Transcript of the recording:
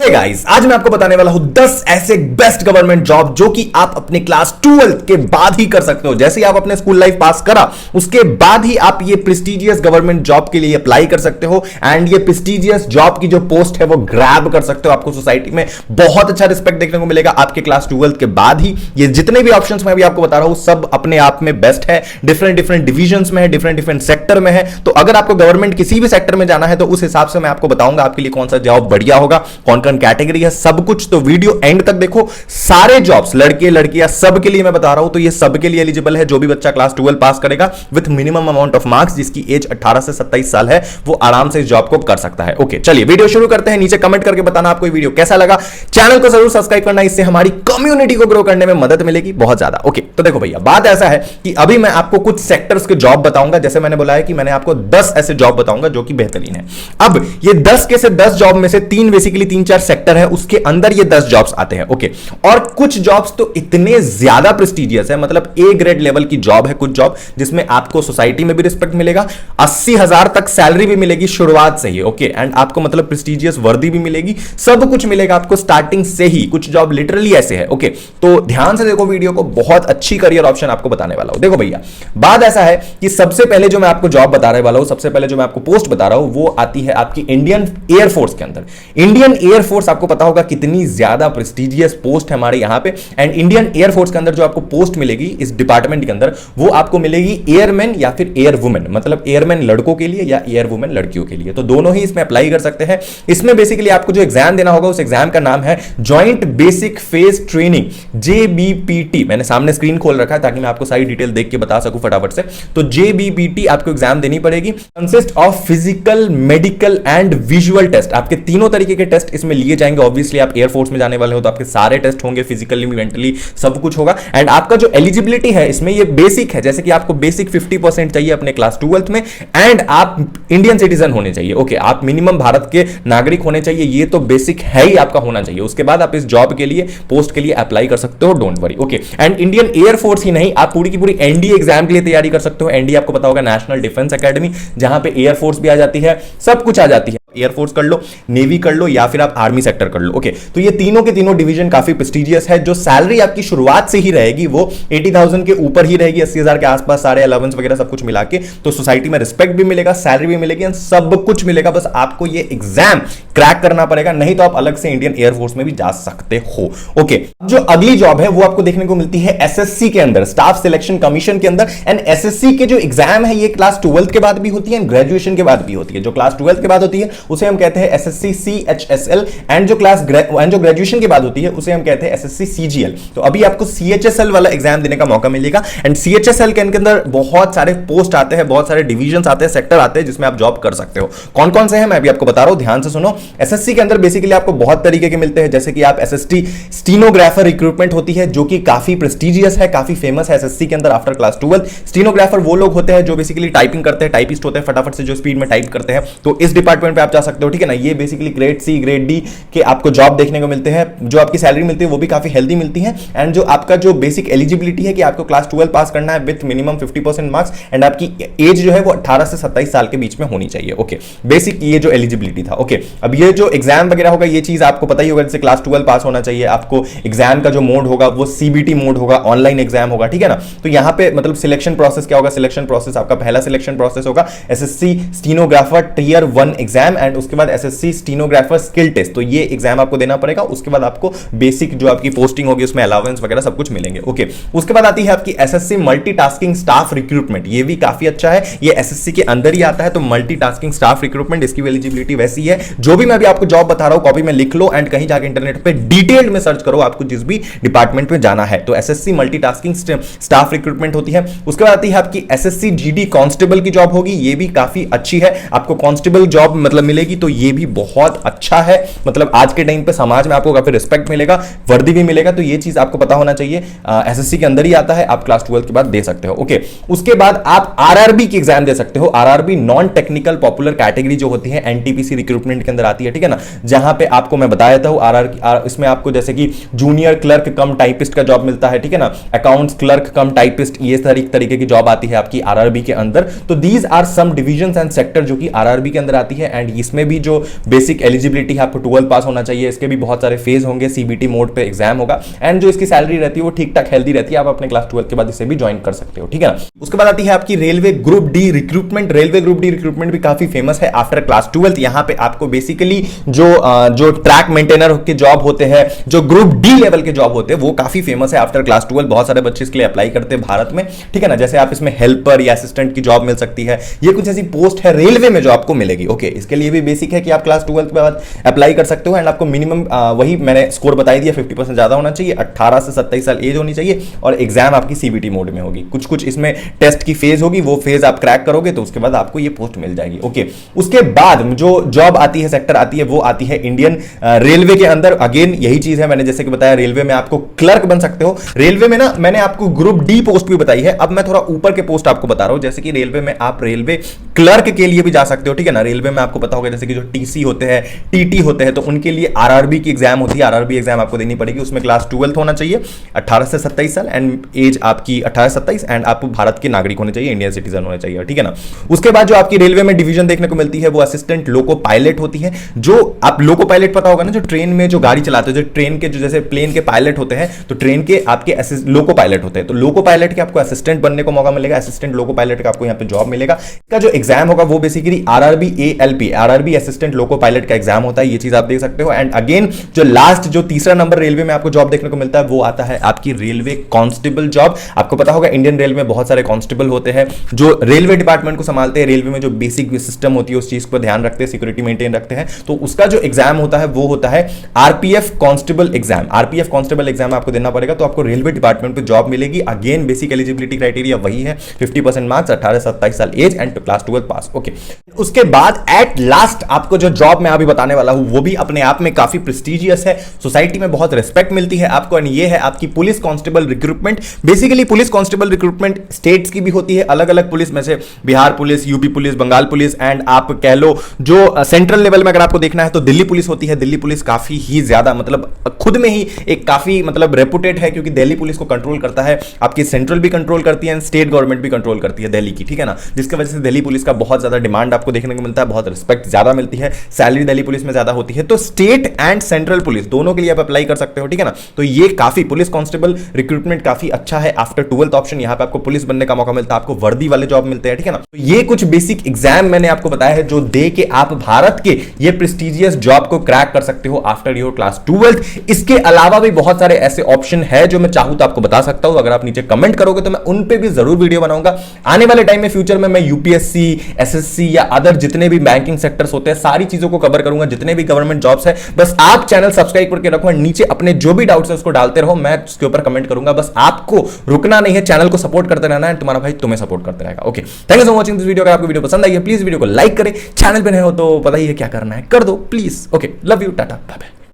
Guys, आज मैं आपको बताने वाला हूं 10 ऐसे बेस्ट गवर्नमेंट जॉब जो कि आप अपने क्लास 12 के बाद ही कर सकते हो। जैसे ही आप अपने स्कूल लाइफ पास करा उसके बाद ही आप ये प्रेस्टिजियस गवर्नमेंट जॉब के लिए अप्लाई कर सकते हो एंड ये प्रेस्टिजियस जॉब की जो पोस्ट है वो ग्रैब कर सकते हो। आपको सोसाइटी में बहुत अच्छा रिस्पेक्ट देखने को मिलेगा आपके क्लास 12 के बाद ही। ये जितने भी ऑप्शंस मैं अभी आपको बता रहा हूं सब अपने आप में बेस्ट है, डिफरेंट डिफरेंट डिविजन्स में है, डिफरेंट डिफरेंट सेक्टर में है। तो अगर आपको गवर्नमेंट किसी भी सेक्टर में जाना है तो उस हिसाब से मैं आपको बताऊंगा आपके लिए कौन सा जॉब बढ़िया होगा, कौन कौन कैटेगरी है, सब कुछ। तो वीडियो एंड तक देखो। सारे जॉब्स लड़के लड़कियां सबके लिए मैं बता रहा हूं, तो ये सबके लिए एलिजिबल है। जो भी बच्चा क्लास 12 पास करेगा with minimum amount of marks, जिसकी एज 18 से 27 साल है, वो आराम से इस जॉब को कर सकता है। ओके, चलिए वीडियो शुरू करते हैं। नीचे कमेंट करके बताना आपको ये वीडियो कैसा लगा। चैनल को जरूर सब्सक्राइब करना, इससे हमारी कम्युनिटी को ग्रो करने में मदद मिलेगी बहुत ज्यादा। ओके, तो देखो भैया, बात ऐसा है कि अभी मैं आपको कुछ सेक्टर्स के जॉब बताऊंगा। जैसे मैंने बोला है कि मैंने आपको 10 ऐसे जॉब बताऊंगा जो कि बेहतरीन है। अब ये 10 के से 10 जॉब में से बेसिकली 3-4 सेक्टर है, उसके अंदर ये 10 जॉब्स आते हैं। ओके, और कुछ जॉब्स तो इतने ज्यादा प्रेस्टिजियस है, मतलब ए ग्रेड लेवल की जॉब है। कुछ जॉब जिसमें आपको सोसाइटी में भी रिस्पेक्ट मिलेगा, 80,000 तक सैलरी भी मिलेगी शुरुआत से ही। ओके, एंड आपको मतलब प्रेस्टिजियस वर्दी भी मिलेगी, सब कुछ मिलेगा आपको स्टार्टिंग से ही। कुछ जॉब लिटरली ऐसे है। ओके, तो ध्यान से देखो वीडियो को, बहुत अच्छी करियर ऑप्शन आपको बताने वाला हूं। देखो भैया, बात ऐसा है कि सबसे पहले जो मैं आपको जॉब बताने वाला हूं, सबसे पहले जो मैं आपको पोस्ट बता रहा हूं, वो आती है आपकी इंडियन एयरफोर्स के अंदर। इंडियन एयरफोर्स आपको पता होगा कितनी ज्यादा प्रेस्टिजियस पोस्ट है हमारे यहां पे। एंड इंडियन एयरफोर्स के अंदर जो आपको पोस्ट मिलेगी इस डिपार्टमेंट के अंदर, वो आपको मिलेगी एयरमैन या फिर एयर वुमेन, मतलब एयरमैन लड़कों के लिए या एयर वुमेन लड़कियों के लिए। तो दोनों ही इसमें अप्लाई कर सकते हैं। इसमें बेसिकली आपको जो एग्जाम देना होगा, उस एग्जाम का नाम है joint basic phase training, JBPT। मैंने सामने स्क्रीन खोल रखा है ताकि मैं आपको सारी डिटेल देख के बता सकूं फटाफट से। तो JBPT आपको एग्जाम देनी पड़ेगी। Consist of physical, medical and visual test. आपके तीनों तरीके के टेस्ट इसमें लिए जाएंगे। ऑब्वियसली आप एयरफोर्स में जाने वाले हो तो आपके सारे टेस्ट होंगे, फिजिकली मेंटली सब कुछ होगा। एंड आपका जो एलिजिबिलिटी है इसमें ये बेसिक है, जैसे कि आपको बेसिक 50% चाहिए अपने क्लास 12 में, एंड आप इंडियन सिटीजन होने चाहिए। ओके, आप मिनिमम भारत के नागरिक होने चाहिए, ये तो बेसिक है ही आपका होना चाहिए। उसके बाद आप इस जॉब के लिए, पोस्ट के लिए अप्लाई कर सकते हो, don't worry. Okay, and Indian air force ही नहीं, आप पूरी की पूरी एनडीए एग्जाम के लिए तैयारी कर सकते हो। एनडीए आपको पता होगा, नेशनल डिफेंस एकेडमी, जहां पे एयरफोर्स भी आ जाती है, सब कुछ आ जाती है। एयरफोर्स कर लो, नेवी कर लो, या फिर आप आर्मी सेक्टर कर लो। ओके, तो ये तीनों के तीनों डिवीजन काफी प्रेस्टिजियस है। जो सैलरी आपकी शुरुआत से ही रहेगी वो 80,000 के ऊपर ही रहेगी, 80,000 के आसपास, सारे अलाउंस वगैरह सब कुछ मिला के। तो सोसाइटी में रिस्पेक्ट भी मिलेगा, सैलरी भी मिलेगी, सब कुछ मिलेगा। बस आपको ये एग्जाम क्रैक करना पड़ेगा, नहीं तो आप अलग से इंडियन एयरफोर्स में भी जा सकते हो। ओके, जो अगली जॉब है वो आपको देखने को मिलती है SSC के अंदर, स्टाफ सिलेक्शन कमीशन के अंदर। एंड SSC के जो एग्जाम है ये क्लास 12 के बाद भी होती है, ग्रेजुएशन के बाद भी होती है। जो क्लास 12 के बाद होती है उसे हम कहते हैं SSC CHSL, एंड जो ग्रेजुएशन के बाद होती है उसे हम कहते हैं SSC CGL। तो अभी आपको CHSL वाला एग्जाम देने का मौका मिलेगा। एंड CHSL के अंदर बहुत सारे पोस्ट आते हैं, बहुत सारे डिवीजन आते हैं, सेक्टर आते हैं, जिसमें आप जॉब कर सकते हो। कौन कौन से हैं मैं अभी आपको बता रहा हूं, ध्यान से सुनो। SSC के अंदर बेसिकली आपको बहुत तरीके के मिलते हैं, जैसे कि आप SST स्टीनोग्राफर रिक्रूटमेंट होती है, जो कि काफी प्रेस्टिजियस है, काफी फेमस है SSC के अंदर आफ्टर क्लास 12। स्टीनोग्राफर वो लोग होते हैं जो बेसिकली टाइपिंग करते हैं, टाइपिस्ट होते हैं, फटाफट से जो स्पीड में टाइप करते हैं। तो इस डिपार्टमेंट पे आप जा सकते हो, ठीक है ना। ये basically grade C, grade D के आपको जॉब देखने को मिलते हैं। जो आपकी सैलरी मिलती है वो भी काफी हेल्दी मिलती है। एंड जो आपका जो बेसिक एलिजिबिलिटी है कि आपको क्लास 12 पास करना है विथ मिनिमम 50% मार्क्स, एंड आपकी एज जो है वो 18 से 27 साल के बीच में होनी चाहिए। ओके, बेसिक ये जो एलिजिबिलिटी था। ओके, अब ये जो एग्जाम वगैरह होगा ये चीज आपको पता ही होगा, जैसे क्लास 12 पास होना चाहिए। आपको एग्जाम का जो मोड होगा वो CBT मोड होगा, ऑनलाइन एग्जाम होगा, ठीक है ना। तो यहां पे मतलब सिलेक्शन प्रोसेस क्या होगा, सिलेक्शन प्रोसेस आपका पहला सिलेक्शन प्रोसेस होगा SSC stenographer tier 1 exam, and उसके बाद SSC स्टीनोग्राफर स्किल टेस्ट। तो ये एग्जाम आपको देना पड़ेगा। उसके बाद आपको बेसिक जो आपकी पोस्टिंग होगी उसमें अलाउंस वगैरह सब कुछ मिलेंगे। ओके, उसके बाद आती है आपकी SSC मल्टीटास्किंग स्टाफ रिक्रूटमेंट। ये भी काफी अच्छा है, ये SSC के अंदर ही आता है। तो मल्टीटास्किंग स्टाफ रिक्रूटमेंट, इसकी एलिजिबिलिटी वैसी है। जो भी मैं अभी आपको जॉब बता रहा हूं कॉपी में लिख लो, एंड कहीं जाके इंटरनेट पे डिटेल्ड में सर्च करो आपको जिस भी डिपार्टमेंट में जाना है। तो SSC मल्टीटास्किंग स्टाफ रिक्रूटमेंट होती है। उसके बाद आती है आपकी SSC GD कांस्टेबल की जॉब होगी, ये भी काफी अच्छी है। आपको कांस्टेबल जॉब मतलब मिलेगी, तो ये भी बहुत अच्छा है। मतलब आज के टाइम पे समाज में आपको काफी रिस्पेक्ट मिलेगा, वर्दी भी मिलेगा। तो ये चीज आपको पता होना चाहिए। SSC के अंदर ही आता है, आप क्लास 12 के बाद दे सकते हो। ओके, उसके बाद आप RRB की एग्जाम दे सकते हो। RRB non technical popular category जो होती है NTPC रिक्रूटमेंट के अंदर आती है, ठीक है ना। जहां पे आपको मैं बताया था इसमें आपको जैसे कि जूनियर क्लर्क कम टाइपिस्ट का जॉब मिलता है, ठीक है ना। अकाउंट्स क्लर्क कम टाइपिस्ट, ये तरीके की जॉब आती है आपकी RRB के अंदर। तो these are some divisions and sector जो कि RRB के अंदर आती है। एंड एंड इसमें भी जो बेसिक एलिजिबिलिटी है, आपको 12 पास होना चाहिए, इसके भी बहुत सारे फेज होंगे, सीबीटी मोड पे एग्जाम होगा एंड जो इसकी सैलरी रहती है वो ठीक ठाक हेल्दी रहती है, आप अपने क्लास 12 के बाद इसे भी ज्वाइन कर सकते हो, ठीक है ना। उसके बाद आती है आपकी railway group D recruitment. Railway group D recruitment भी काफी फेमस है आफ्टर क्लास 12। यहां पे आपको बेसिकली जो ट्रैक मेंटेनर के जॉब होते हैं, जो ग्रुप डी लेवल के जॉब होते हैं, वो काफी फेमस है आफ्टर क्लास 12। बहुत सारे बच्चे इसके लिए अप्लाई करते हैं भारत में, ठीक है ना। जैसे आप इसमें हेल्पर या असिस्टेंट की जॉब मिल सकती है, ये कुछ ऐसी पोस्ट है रेलवे में जो आपको मिलेगी। ओके, इसके लिए भी बेसिक है कि आप क्लास 12 के बाद अप्लाई कर सकते हो एंड आपको मिनिमम वही मैंने स्कोर बताई दिया 50% ज्यादा होना चाहिए, 18 से 27 साल एज होनी चाहिए और एग्जाम आपकी सीबीटी मोड में होगी। कुछ कुछ इसमें टेस्ट की फेज होगी, वो फेज आप क्रैक करोगे तो उसके बाद आपको ये पोस्ट मिल जाएगी। ओके, उसके बाद जो जॉब आती है, सेक्टर आती है, वो आती है इंडियन रेलवे के अंदर। अगेन यही चीज है, मैंने जैसे कि बताया रेलवे में आपको क्लर्क बन सकते हो। रेलवे में ना मैंने आपको ग्रुप डी पोस्ट भी बताई है, अब मैं थोड़ा ऊपर के पोस्ट आपको बता रहा हूं। जैसे कि रेलवे में आप रेलवे क्लर्क के लिए भी जा सकते हो, ठीक है ना। रेलवे में आपको पता होगा जैसे कि जो टीसी होते हैं, टीटी होते हैं, तो उनके लिए आरआरबी की एग्जाम होती है। आरआरबी एग्जाम आपको देनी पड़ेगी, उसमें क्लास 12 होना चाहिए, 18 से 27 साल एंड एज आपकी 18 से 27 एंड आप भारत के नागरिक होने चाहिए, इंडियन सिटीजन होने चाहिए, ठीक है ना। उसके बाद जो आपकी रेलवे में डिवीजन देखने को मिलती है वो असिस्टेंट लोको पायलट होती है। जो आप लोको पायलट पता होगा ना, जो ट्रेन में जो गाड़ी चलाते हैं, जो ट्रेन के जो जैसे प्लेन के पायलट होते हैं, तो ट्रेन के आपके लोको पायलट होते हैं, तो लोको पायलट के आपको असिस्टेंट बनने को मौका मिलेगा। असिस्टेंट लोको पायलट का आपको यहाँ पे जॉब मिलेगा। इसका जो एग्जाम होगा वो basically RRB ALP, RRB assistant loco pilot का एग्जाम होता है, ये चीज आप देख सकते हो। एंड अगेन जो लास्ट जो तीसरा नंबर रेलवे में आपको जॉब देखने को मिलता है वो आता है आपकी रेलवे कांस्टेबल जॉब। आपको पता होगा इंडियन रेलवे में बहुत सारे कांस्टेबल होते हैं जो रेलवे डिपार्टमेंट को संभालते हैं। रेलवे में जो बेसिक सिस्टम होती है उस चीज पर ध्यान रखते हैं, सिक्योरिटी मेंटेन रखते हैं, तो उसका जो एग्जाम होता है वो होता है RPF constable exam. RPF constable exam आपको देना पड़ेगा, तो आपको रेलवे डिपार्टमेंट पे जॉब मिलेगी। अगेन बेसिक एलिजिबिलिटी क्राइटेरिया वही है, 50% मार्क्स, 18 से 27 साल एज एंड क्लास 12 पास। ओके, उसके बाद एट लास्ट आपको जो जॉब मैं अभी बताने वाला हूं वो भी अपने आप में काफी प्रेस्टिजियस है, सोसाइटी में बहुत रिस्पेक्ट मिलती है आपको, एंड ये है आपकी police constable recruitment. Basically police constable recruitment states की भी होती है, अलग अलग पुलिस में से Bihar police, UP police, Bengal police, and आप कह लो जो सेंट्रल लेवल में अगर आपको देखना है तो दिल्ली पुलिस होती है। दिल्ली पुलिस काफी ही ज्यादा मतलब खुद में ही एक काफी मतलब रेपुटेड है, क्योंकि दिल्ली पुलिस को कंट्रोल करता है आपकी सेंट्रल भी कंट्रोल करती है, स्टेट गवर्नमेंट भी कंट्रोल करती है दिल्ली की, ठीक है ना। जिसकी वजह से दिल्ली पुलिस का बहुत ज्यादा डिमांड आपको देखने को मिलता है, बहुत रिस्पेक्ट ज्यादा मिलती है, सैलरी दिल्ली पुलिस में ज्यादा होती है। तो स्टेट एंड सेंट्रल पुलिस दोनों के लिए आप अप्लाई कर सकते हो, ठीक है ना। तो ये काफी पुलिस कांस्टेबल रिक्रूटमेंट काफी अच्छा है। आफ्टर 12th ऑप्शन यहां पे आपको पुलिस बनने का मौका मिलता है, आपको वर्दी वाले जॉब मिलते हैं, ठीक है ना। तो ये कुछ बेसिक एग्जाम मैंने आपको बताया है जो दे के आप भारत के ये प्रेस्टिजियस जॉब को क्रैक कर सकते हो आफ्टर योर क्लास 12th। इसके अलावा भी बहुत सारे ऐसे ऑप्शन है जो मैं चाहूं तो आपको बता सकता हूं, अगर आप नीचे कमेंट करोगे तो मैं उन पे भी जरूर वीडियो बनाऊंगा। आने वाले टाइम में फ्यूचर में मैं यूपीएससी, एसएससी या अदर जितने भी बैंकिंग सेक्टर्स होते हैं सारी चीजों को कवर करूंगा, जितने भी गवर्नमेंट जॉब्स है। बस आप चैनल सब्सक्राइब करके रखो, नीचे अपने जो भी डाउट्स है उसको डालते रहो, मैं उसके ऊपर कमेंट करूंगा। बस आपको रुकना नहीं है, चैनल को सपोर्ट करते रहना है, तुम्हारा भाई तुम्हें सपोर्ट करते रहेगा। Okay, thank you so watching this video. अगर आपको वीडियो पसंद आई है प्लीज वीडियो को लाइक करें, चैनल पे नए हो तो पता ही है क्या करना है, कर दो please. Okay, love you, tata, bye bye.